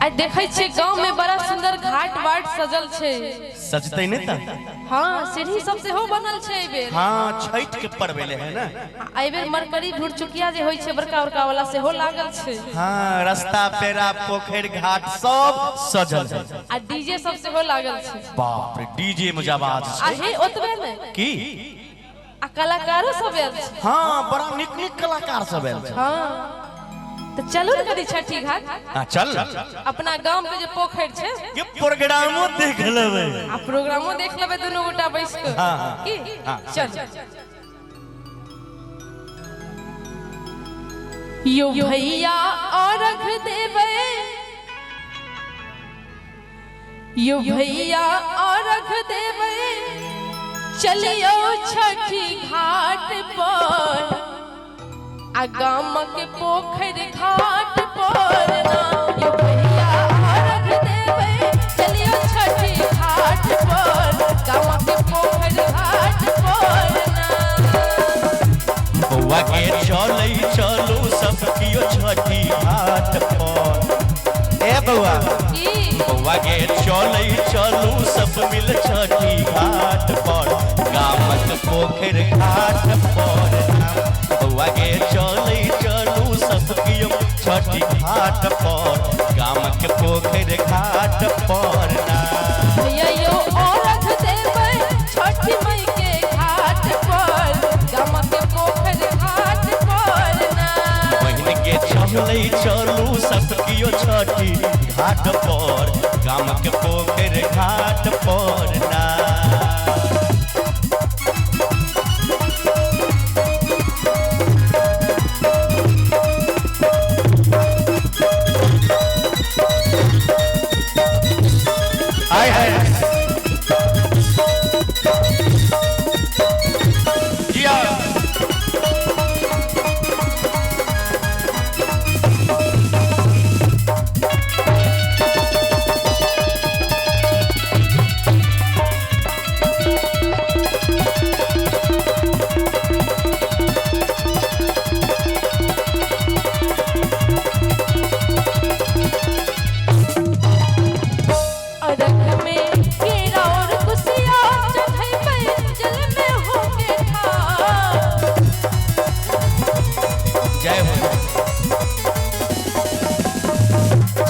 आ देखे छे गांव में बड़ा सुंदर घाट बाट सजल छे। सजते नहीं था। हाँ सीढ़ी सब से हो बनल छे एबेर। हाँ छठ के परवेले है ना। एबेर मरकरी भुर चुकिया जे होई छे बड़का बड़का वाला से हो लागल छे। हाँ रास्ता पेरा पोखर घाट सब सजल है। आ डीजे सब से हो लागल छे। बाप रे डीजे मुजाबाद आ हे ओतबे में की आ कलाकारों सब आयल छे। हाँ बड़ा निक निक कलाकार सब आयल छे। हाँ तो चलो न कदी छठी घाट। हाँ चल अपना गांव के जो पोखर छे ये प्रोग्रामो देख लेबे। आ प्रोग्रामो देख लेबे दोनों गोटा बैठ के। हाँ की चल यो भैया अर्घ देवे यो भैया अर्घ देवे चलियो छठी घाट पर आ गाम के पोखर घाट पर ना यो भैया अर्घ देवे चलियो छठी घाट पर गाम के पोखर घाट पर ना बउआ के चलै चलू सब कियो छठी घाट पर। ए बउआ बउआ के चलै चलू सब मिल छठी घाट पर गामक पोखर घाट पर। बउआ के चलै चलू सब कियो छठी घाट पर गामक पोखर घाट पर ना। भैया यो अर्घ देवे छठी मई के घाट पर गाम के पोखर घाट पर ना। बहिन के चलै चलू सब कियो छठी घाट पर गामक पोखर घाट पर ना। हाय हाय जिया अर्घ में केरा और कुसिया चढ़ई पे जल में होके ठाड़। जय हो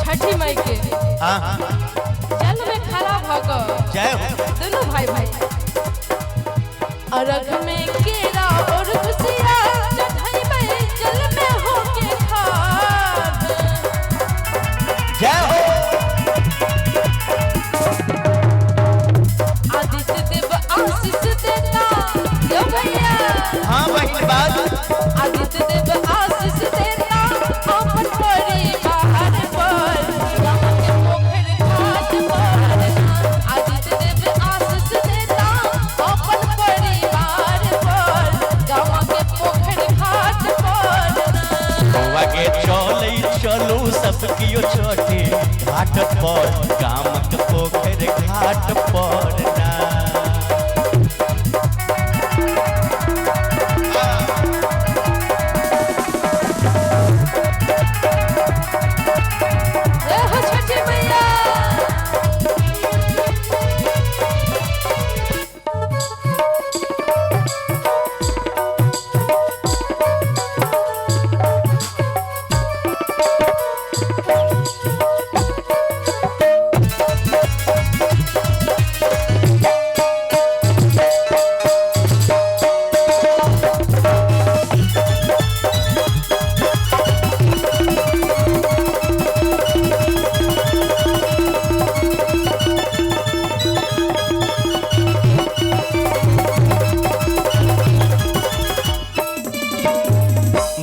छठी मई के हाँ जल में खड़ा भग जय हो दोनों भाई भाई अर्घ में केरा और कुसिया चढ़ई पे जल में होके ठाड़। जय हो आदित्य देव आशीष देता यो भैया। हाँ बहिन बात आदित्य देव आशीष देता अपन परिवार पर गाम के पोखर घाट पर ना। आदित्य देव आशीष देता अपन परिवार पर गाम के पोखर घाट पर ना। बउआ के चलै चलू सब कियो छठी घाट पर गामक पोखर घाट पर ना। जय हो छठी मैया।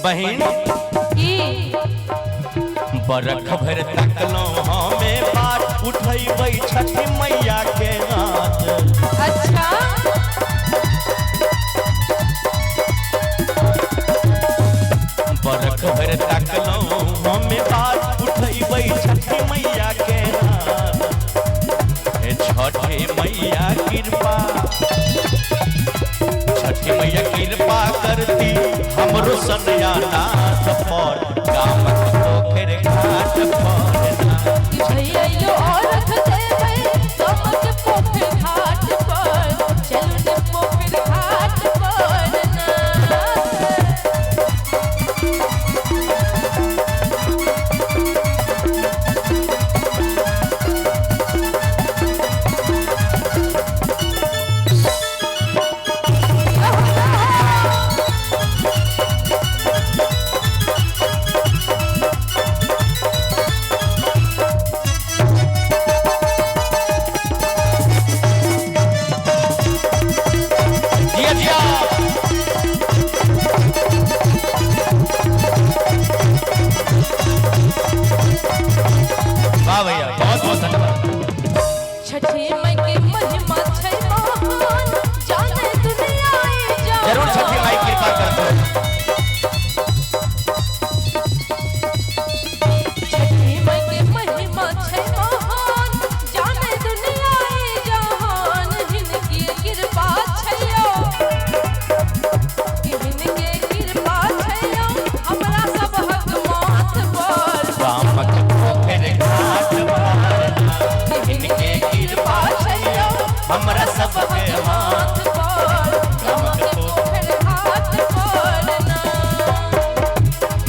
बहिन की बरख भर तकलो हमें बाट उठैबै छठी मैया के हाथ। अच्छा बरख भर तकलो हमें बाट उठैबै छठी मैया के हाथ। हे छठी मैया कृपा छठी मैया कृपा करती हमरो सनया नाथ पर गामक पोखर घाट पर ना। वाह भैया, बहुत बहुत धन्यवाद। छठी माई के महिमा छै महान, जाने दुनिया ए जान। जरूर छठी माई कृपा करते हो। छठी माई के महिमा छै महान, जाने दुनिया ए जहान। हिनकी कृपा छैयो, हिनके कृपा छैयो, हमरा सब हक माथ पर। गामक पोखर घाट पर हिनके कृपा छैयो, हमरा सबके हाथ पर। गामक पोखर घाट पर ना।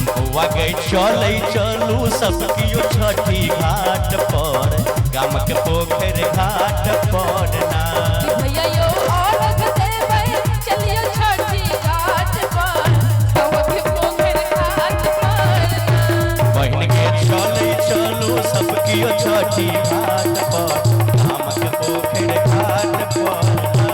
बौआ गई चलै चलू सब कियो छठी घाट पर, गामक पोखर घाट पर ना। भैया यो अर्घ देबै, चलियो छठी घाट पर। गामक पोखर घाट पर ना। बहिन के चलै चलू सब कियो छठी घाट पर, गामक पोखर घाट पर ना।